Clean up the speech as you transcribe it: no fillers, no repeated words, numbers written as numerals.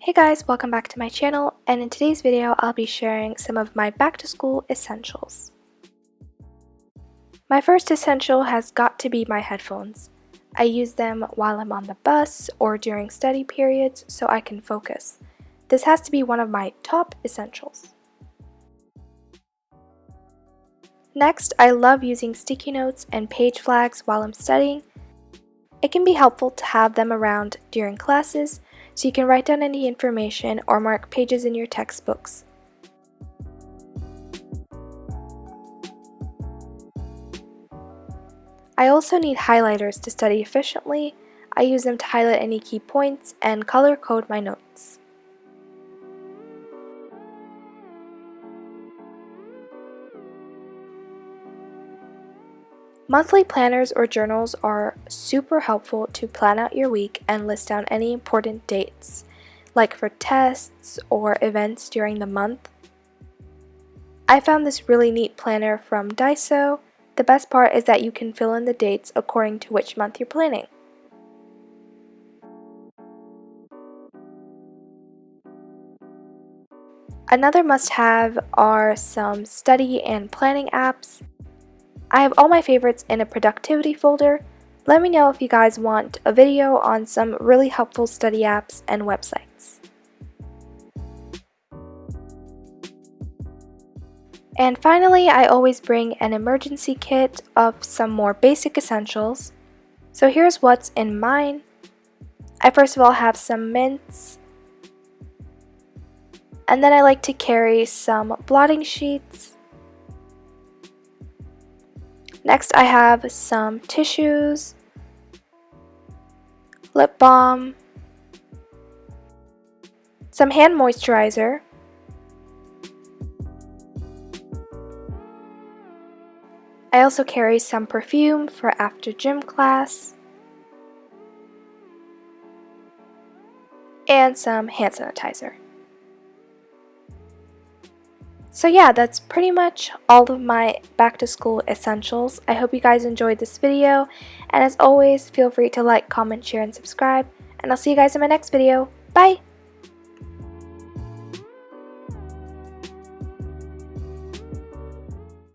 Hey guys, welcome back to my channel, and in today's video I'll be sharing some of my back to school essentials. My first essential has got to be my headphones. I use them while I'm on the bus or during study periods so I can focus. This has to be one of my top essentials. Next, I love using sticky notes and page flags while I'm studying. It can be helpful to have them around during classes so you can write down any information or mark pages in your textbooks. I also need highlighters to study efficiently. I use them to highlight any key points and color code my notes. Monthly planners or journals are super helpful to plan out your week and list down any important dates, like for tests or events during the month. I found this really neat planner from Daiso. The best part is that you can fill in the dates according to which month you're planning. Another must-have are some study and planning apps. I have all my favorites in a productivity folder. Let me know if you guys want a video on some really helpful study apps and websites. And finally, I always bring an emergency kit of some more basic essentials. So here's what's in mine. I first of all have some mints, and then I like to carry some blotting sheets. Next I have some tissues, lip balm, some hand moisturizer, I also carry some perfume for after gym class, and some hand sanitizer. So yeah, that's pretty much all of my back to school essentials. I hope you guys enjoyed this video, and as always, feel free to like, comment, share, and subscribe, and I'll see you guys in my next video. Bye!